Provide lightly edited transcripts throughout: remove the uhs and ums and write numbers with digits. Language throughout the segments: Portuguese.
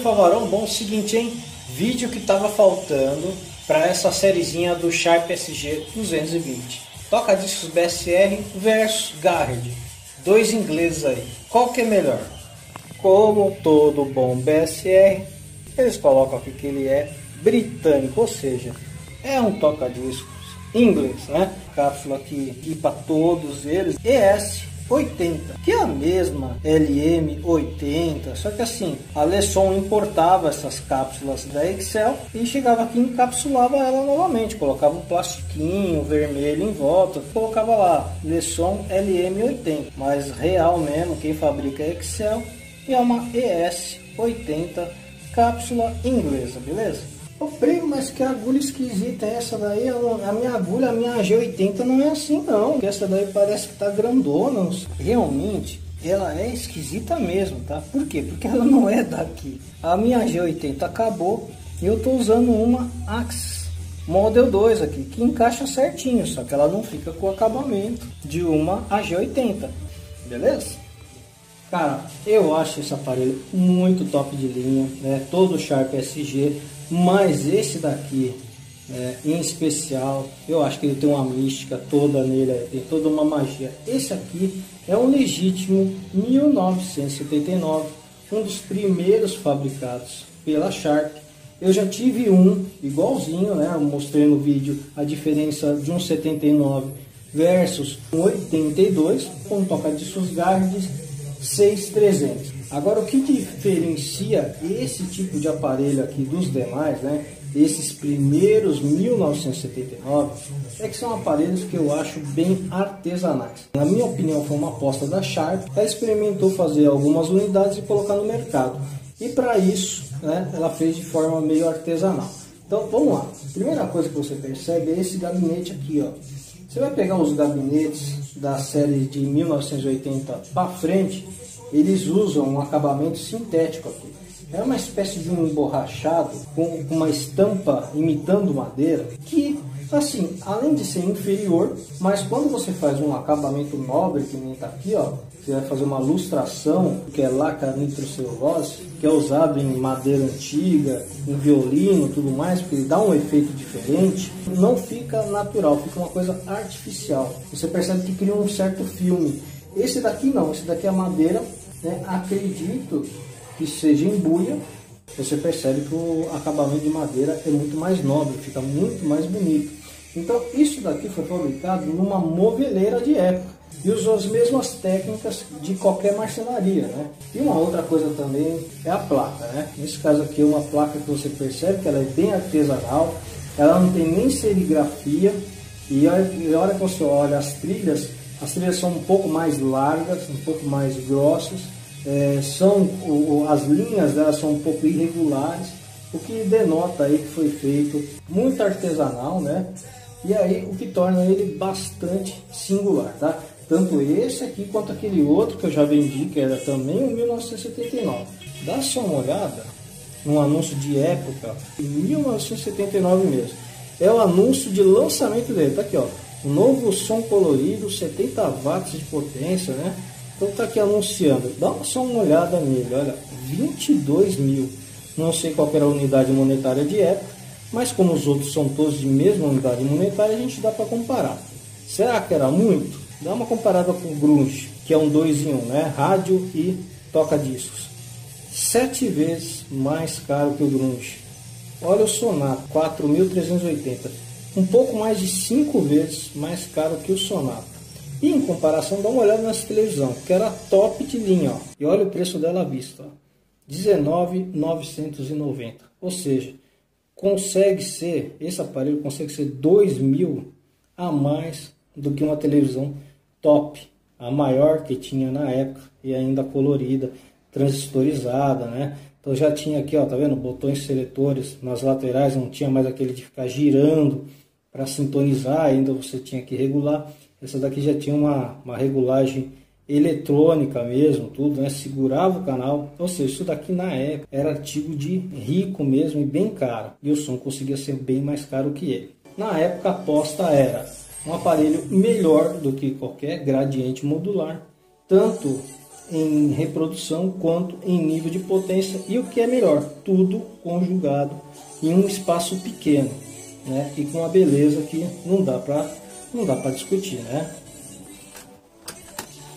Favarão, bom, seguinte, hein? Vídeo que tava faltando para essa sériezinha do Sharp SG220. Toca-discos BSR versus Garrett. Dois ingleses aí. Qual que é melhor? Como todo bom BSR, eles colocam aqui que ele é britânico, ou seja, é um toca-discos inglês, né? Cápsula que equipa todos eles. ES80, que é a mesma LM80, só que assim, a Leson importava essas cápsulas da Excel e chegava aqui e encapsulava ela novamente, colocava um plastiquinho vermelho em volta, colocava lá Leson LM80, mas real mesmo, quem fabrica é Excel e é uma ES80 cápsula inglesa, beleza? Ô primo, mas que agulha esquisita é essa daí? A minha agulha, a minha G80 não é assim não. Porque essa daí parece que tá grandona. Realmente, ela é esquisita mesmo, tá? Por quê? Porque ela não é daqui. A minha G80 acabou e eu tô usando uma Axis Model 2 aqui, que encaixa certinho, só que ela não fica com o acabamento de uma AG80, beleza? Cara, eu acho esse aparelho muito top de linha, né? Todo Sharp SG, mas esse daqui, em especial, eu acho que ele tem uma mística toda nele, tem toda uma magia. Esse aqui é um legítimo 1979, um dos primeiros fabricados pela Sharp. Eu já tive um igualzinho, né? Eu mostrei no vídeo a diferença de um 79 versus um 82 com toca-discos Garrett 6300. Agora, o que diferencia esse tipo de aparelho aqui dos demais, né? Esses primeiros 1979, é que são aparelhos que eu acho bem artesanais. Na minha opinião, foi uma aposta da Sharp. Ela experimentou fazer algumas unidades e colocar no mercado. E para isso, né, ela fez de forma meio artesanal. Então, vamos lá. Primeira coisa que você percebe é esse gabinete aqui, ó. Você vai pegar os gabinetes da série de 1980 para frente, eles usam um acabamento sintético aqui. É uma espécie de um emborrachado com uma estampa imitando madeira que, assim, além de ser inferior, mas quando você faz um acabamento nobre, que nem tá aqui, ó, você vai fazer uma lustração, que é laca nitrocelulose, que é usado em madeira antiga, em violino, tudo mais, porque ele dá um efeito diferente, não fica natural, fica uma coisa artificial. Você percebe que cria um certo filme. Esse daqui não, esse daqui é madeira, né? Acredito que seja em buia. Você percebe que o acabamento de madeira é muito mais nobre, fica muito mais bonito. Então isso daqui foi fabricado numa moveleira de época e usou as mesmas técnicas de qualquer marcenaria, né? E uma outra coisa também é a placa, né? Nesse caso aqui é uma placa que você percebe que ela é bem artesanal, ela não tem nem serigrafia e a hora que você olha as trilhas são um pouco mais largas, um pouco mais grossas, as linhas delas são um pouco irregulares, o que denota aí que foi feito muito artesanal, né? E aí o que torna ele bastante singular, tá? Tanto esse aqui quanto aquele outro que eu já vendi, que era também um 1979. Dá só uma olhada no anúncio de época, em 1979 mesmo. É o anúncio de lançamento dele, tá aqui, ó. O novo som colorido, 70 watts de potência, né? Então tá aqui anunciando. Dá só uma olhada nele, olha, 22 mil. Não sei qual era a unidade monetária de época, mas como os outros são todos de mesma unidade monetária, a gente dá para comparar. Será que era muito? Dá uma comparada com o Grunge, que é um 2 em 1, né? Rádio e toca-discos. 7 vezes mais caro que o Grunge. Olha o Sonata, 4.380. Um pouco mais de 5 vezes mais caro que o Sonata. E em comparação, dá uma olhada nessa televisão, que era top de linha, ó. E olha o preço dela à vista, ó. 19.990. Ou seja, esse aparelho consegue ser 2 mil a mais do que uma televisão top, a maior que tinha na época e ainda colorida, transistorizada, né? Então já tinha aqui, ó, tá vendo? Botões seletores nas laterais, não tinha mais aquele de ficar girando para sintonizar, ainda você tinha que regular. Essa daqui já tinha uma regulagem eletrônica mesmo, tudo, né? Segurava o canal, ou seja, isso daqui na época era artigo de rico mesmo e bem caro, e o som conseguia ser bem mais caro que ele. Na época a aposta era um aparelho melhor do que qualquer gradiente modular, tanto em reprodução quanto em nível de potência e o que é melhor, tudo conjugado em um espaço pequeno, né? E com uma beleza que não dá para discutir, né?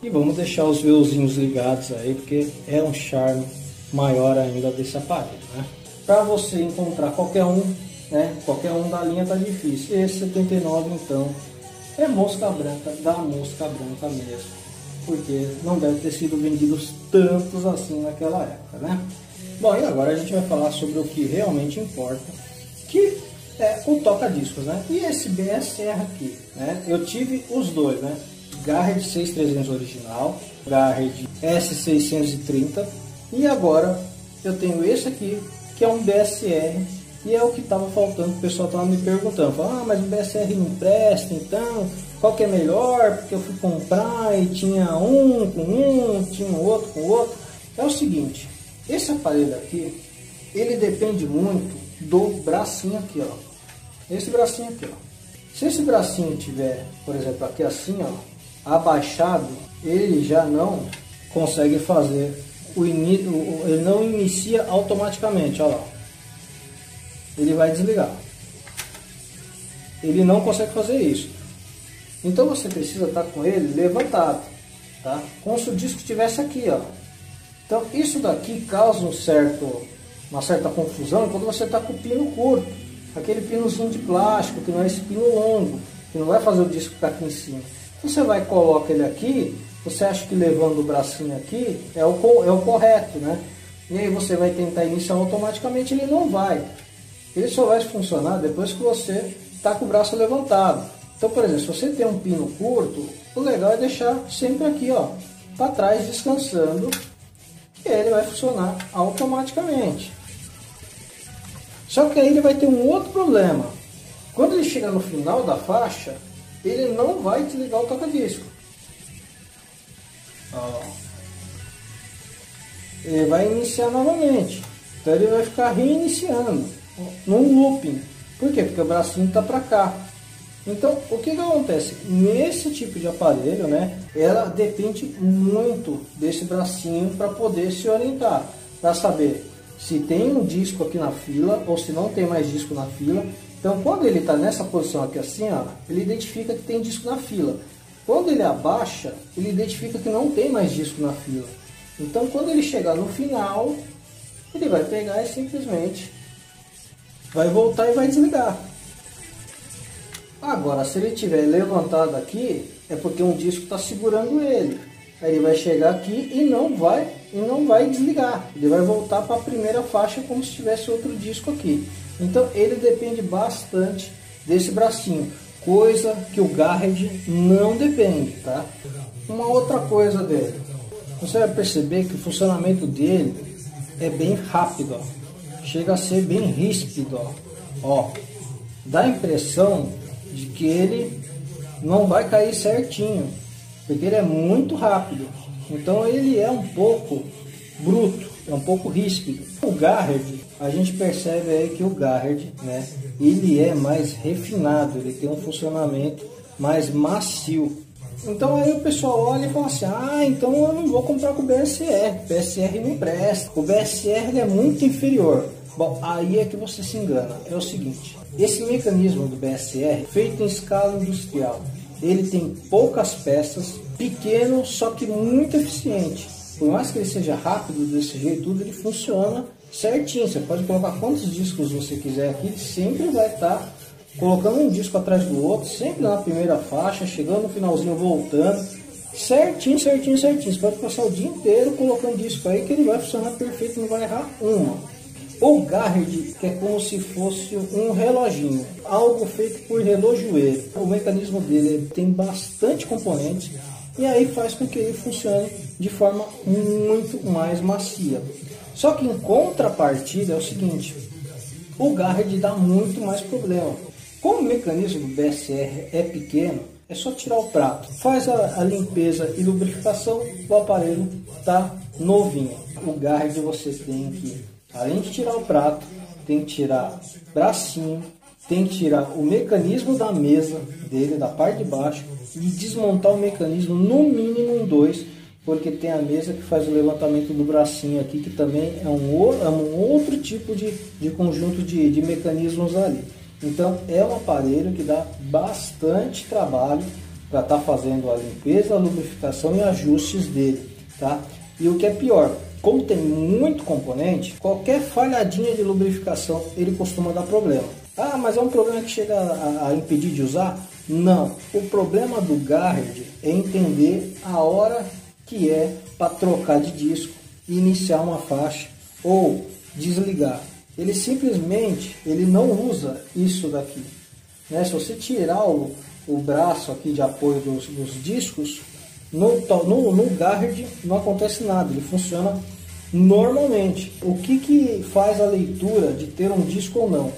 E vamos deixar os veuzinhos ligados aí, porque é um charme maior ainda desse aparelho, né? Para você encontrar qualquer um, né? Qualquer um da linha tá difícil. Esse 79 então é mosca branca, da mosca branca mesmo, porque não deve ter sido vendidos tantos assim naquela época, né? Bom, e agora a gente vai falar sobre o que realmente importa, que é o toca-discos, né? E esse BSR aqui, né? Eu tive os dois, né? Garrett 6300 original, Garrett S630, e agora eu tenho esse aqui, que é um BSR, e é o que estava faltando. O pessoal estava me perguntando, falando, ah, mas o BSR não presta, então qual que é melhor? Porque eu fui comprar e tinha um com um, tinha um outro com outro. É o seguinte, esse aparelho aqui, ele depende muito do bracinho aqui, ó. Esse bracinho aqui, ó. Se esse bracinho tiver, por exemplo, aqui assim, ó, abaixado, ele já não consegue fazer ele não inicia automaticamente, ó lá. Ele vai desligar. Ele não consegue fazer isso. Então você precisa estar com ele levantado, tá? Como se o disco estivesse aqui, ó. Então isso daqui causa uma certa confusão quando você está com o pino curto, aquele pinozinho de plástico, que não é esse pino longo, que não vai fazer o disco ficar aqui em cima. Você vai e coloca ele aqui, você acha que levando o bracinho aqui é o correto, né? E aí você vai tentar iniciar automaticamente, ele não vai. Ele só vai funcionar depois que você está com o braço levantado. Então, por exemplo, se você tem um pino curto, o legal é deixar sempre aqui, ó, para trás, descansando, e ele vai funcionar automaticamente. Só que aí ele vai ter um outro problema. Quando ele chegar no final da faixa, ele não vai desligar o toca-disco. Ele vai iniciar novamente. Então ele vai ficar reiniciando num looping. Por quê? Porque o bracinho está para cá. Então o que acontece? Nesse tipo de aparelho, né, ela depende muito desse bracinho para poder se orientar, para saber se tem um disco aqui na fila ou se não tem mais disco na fila. Então quando ele está nessa posição aqui assim, ó, ele identifica que tem disco na fila. Quando ele abaixa, ele identifica que não tem mais disco na fila. Então quando ele chegar no final, ele vai pegar e simplesmente vai voltar e vai desligar. Agora, se ele tiver levantado aqui, é porque um disco está segurando ele. Aí ele vai chegar aqui e não vai desligar. Ele vai voltar para a primeira faixa como se tivesse outro disco aqui. Então ele depende bastante desse bracinho, coisa que o Garrett não depende, tá? Uma outra coisa dele, você vai perceber que o funcionamento dele é bem rápido, ó. Chega a ser bem ríspido, ó. Dá a impressão de que ele não vai cair certinho, porque ele é muito rápido. Então ele é um pouco bruto, é um pouco ríspido. O Garrett, a gente percebe aí que o Garrett, né, ele é mais refinado, ele tem um funcionamento mais macio. Então aí o pessoal olha e fala assim, ah, então eu não vou comprar com o BSR, o BSR não presta, o BSR ele é muito inferior. Bom, aí é que você se engana. É o seguinte, esse mecanismo do BSR, feito em escala industrial, ele tem poucas peças, pequeno, só que muito eficiente. Por mais que ele seja rápido desse jeito, tudo ele funciona certinho. Você pode colocar quantos discos você quiser aqui, ele sempre vai estar colocando um disco atrás do outro, sempre na primeira faixa, chegando no finalzinho, voltando, certinho, certinho, certinho. Você pode passar o dia inteiro colocando disco aí que ele vai funcionar perfeito, não vai errar uma. O Garrett, que é como se fosse um reloginho, algo feito por relojoeiro. O mecanismo dele tem bastante componentes e aí faz com que ele funcione de forma muito mais macia. Só que em contrapartida é o seguinte, o Garrett dá muito mais problema. Como o mecanismo do BSR é pequeno, é só tirar o prato, faz a limpeza e lubrificação, o aparelho está novinho. O Garrett você tem que, além de tirar o prato, tem que tirar bracinho, tem que tirar o mecanismo da mesa dele, da parte de baixo, e desmontar o mecanismo no mínimo um 2, porque tem a mesa que faz o levantamento do bracinho aqui, que também é um outro tipo de conjunto de mecanismos ali. Então é um aparelho que dá bastante trabalho para estar fazendo a limpeza, a lubrificação e ajustes dele, tá? E o que é pior, como tem muito componente, qualquer falhadinha de lubrificação ele costuma dar problema. Ah, mas é um problema que chega a impedir de usar? Não, o problema do Garrett é entender a hora que é para trocar de disco, iniciar uma faixa ou desligar. Ele simplesmente não usa isso daqui, né? Se você tirar o braço aqui de apoio dos discos, no Garrett não acontece nada, ele funciona normalmente. O que faz a leitura de ter um disco ou não?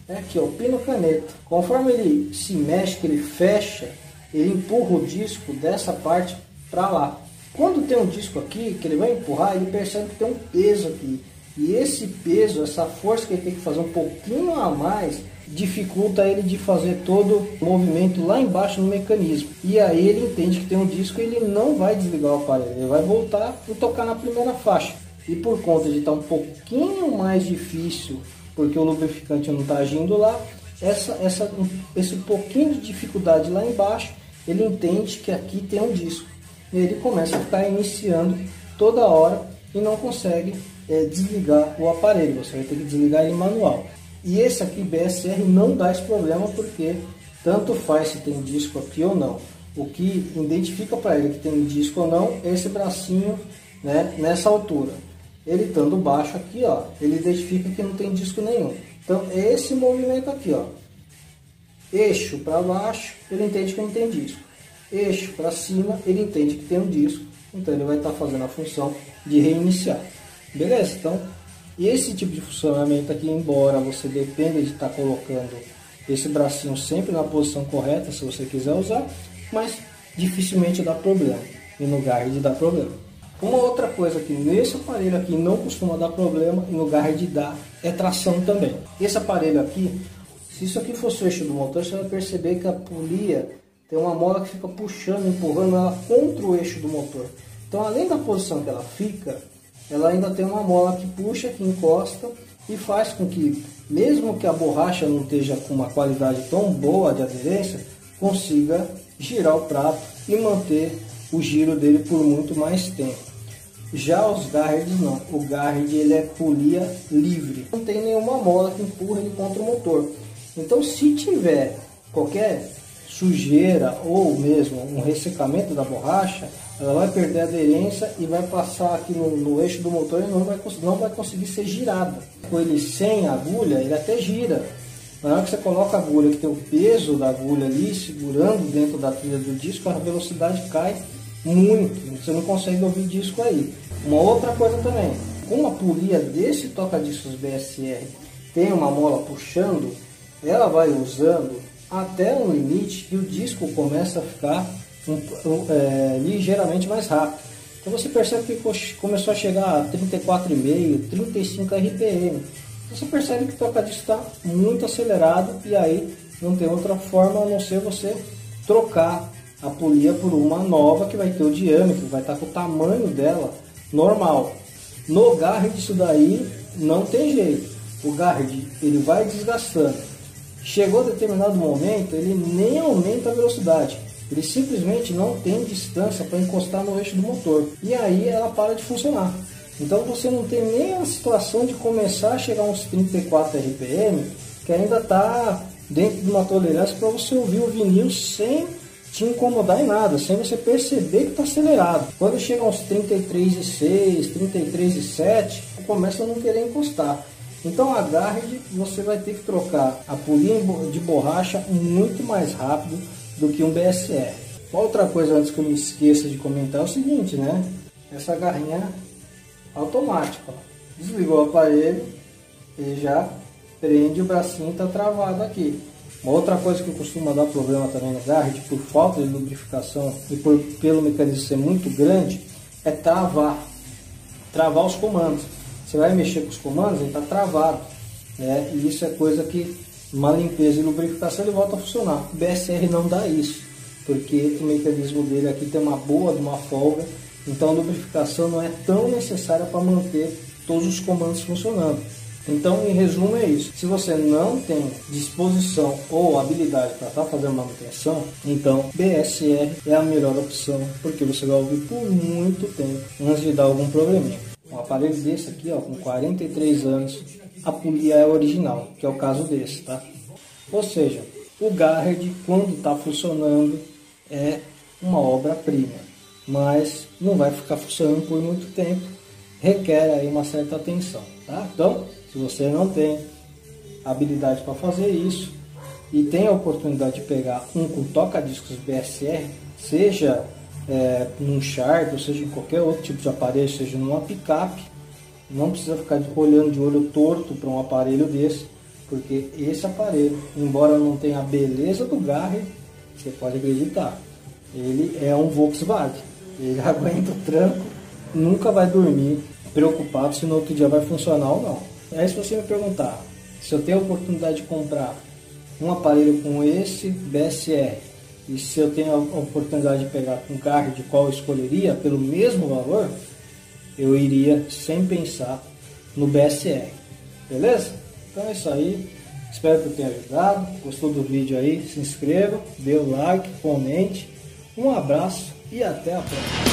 É aqui, ó, o pino caneta. Conforme ele se mexe, que ele fecha, ele empurra o disco dessa parte para lá. Quando tem um disco aqui, que ele vai empurrar, ele percebe que tem um peso aqui. E esse peso, essa força que ele tem que fazer um pouquinho a mais, dificulta ele de fazer todo o movimento lá embaixo no mecanismo. E aí ele entende que tem um disco e ele não vai desligar o aparelho. Ele vai voltar e tocar na primeira faixa. E por conta de estar um pouquinho mais difícil, porque o lubrificante não está agindo lá, esse pouquinho de dificuldade lá embaixo, ele entende que aqui tem um disco. E ele começa a ficar iniciando toda hora e não consegue desligar o aparelho. Você vai ter que desligar ele manual. E esse aqui, BSR, não dá esse problema, porque tanto faz se tem disco aqui ou não. O que identifica para ele que tem disco ou não é esse bracinho, né, nessa altura. Ele estando baixo aqui, ó, ele identifica que não tem disco nenhum. Então é esse movimento aqui, ó. Eixo para baixo, ele entende que não tem disco. Eixo para cima, ele entende que tem um disco. Então ele vai estar fazendo a função de reiniciar. Beleza? Então, esse tipo de funcionamento aqui, embora você dependa de estar colocando esse bracinho sempre na posição correta, se você quiser usar, mas dificilmente dá problema. E no Garrett dá problema. Uma outra coisa que nesse aparelho aqui não costuma dar problema e no Garrett dá é tração também. Esse aparelho aqui, se isso aqui fosse o eixo do motor, você vai perceber que a polia tem uma mola que fica puxando, empurrando ela contra o eixo do motor. Então, além da posição que ela fica, ela ainda tem uma mola que puxa, que encosta e faz com que, mesmo que a borracha não esteja com uma qualidade tão boa de aderência, consiga girar o prato e manter o giro dele por muito mais tempo. Já os Garrett não, o Garrett ele é polia livre, não tem nenhuma mola que empurra ele contra o motor. Então, se tiver qualquer sujeira ou mesmo um ressecamento da borracha, ela vai perder a aderência e vai passar aqui no eixo do motor e não vai conseguir ser girada. Com ele sem agulha, ele até gira. Na hora que você coloca a agulha, que tem o peso da agulha ali segurando dentro da trilha do disco, a velocidade cai muito, você não consegue ouvir disco aí. Uma outra coisa também, como a polia desse toca-discos BSR tem uma mola puxando, ela vai usando até um limite que o disco começa a ficar ligeiramente mais rápido. Então você percebe que começou a chegar a 34,5, 35 RPM. Você percebe que o toca-disco está muito acelerado e aí não tem outra forma a não ser você trocar a polia por uma nova que vai ter o diâmetro, vai estar com o tamanho dela normal. No Garrett isso daí não tem jeito. O Garrett ele vai desgastando. Chegou a determinado momento, ele nem aumenta a velocidade. Ele simplesmente não tem distância para encostar no eixo do motor. E aí ela para de funcionar. Então você não tem nem a situação de começar a chegar a uns 34 RPM, que ainda está dentro de uma tolerância para você ouvir o vinil sem te incomodar em nada, sem você perceber que está acelerado. Quando chega aos 33,6, 33,7, começa a não querer encostar. Então a Garrett você vai ter que trocar a polia de borracha muito mais rápido do que um BSR. Outra coisa antes que eu me esqueça de comentar é o seguinte, né? Essa garrinha automática, ó. Desligou o aparelho, ele já prende o bracinho e está travado aqui. Uma outra coisa que costuma dar problema também no Garrett, por falta de lubrificação e pelo mecanismo ser muito grande, é travar os comandos. Você vai mexer com os comandos, ele está travado, né? E isso é coisa que uma limpeza e lubrificação ele volta a funcionar. O BSR não dá isso, porque o mecanismo dele aqui tem uma boa, uma folga, Então a lubrificação não é tão necessária para manter todos os comandos funcionando. Então, em resumo, é isso. Se você não tem disposição ou habilidade para estar fazendo manutenção, então BSR é a melhor opção, porque você vai ouvir por muito tempo antes de dar algum probleminha. Um aparelho desse aqui, ó, com 43 anos, a polia é original, que é o caso desse, tá? Ou seja, o Garrett, quando está funcionando, é uma obra-prima, mas não vai ficar funcionando por muito tempo, requer aí uma certa atenção, tá? Então, se você não tem habilidade para fazer isso e tem a oportunidade de pegar um com toca-discos BSR, seja num Sharp, ou seja em qualquer outro tipo de aparelho, seja numa picape, não precisa ficar olhando de olho torto para um aparelho desse, porque esse aparelho, embora não tenha a beleza do Garrett, você pode acreditar, ele é um Volkswagen, ele aguenta o tranco, nunca vai dormir preocupado se no outro dia vai funcionar ou não. Aí se você me perguntar se eu tenho a oportunidade de comprar um aparelho com esse BSR e se eu tenho a oportunidade de pegar com Garrett, qual eu escolheria pelo mesmo valor, eu iria sem pensar no BSR, beleza? Então é isso aí, espero que eu tenha ajudado. Gostou do vídeo aí, se inscreva, dê o like, comente, um abraço e até a próxima.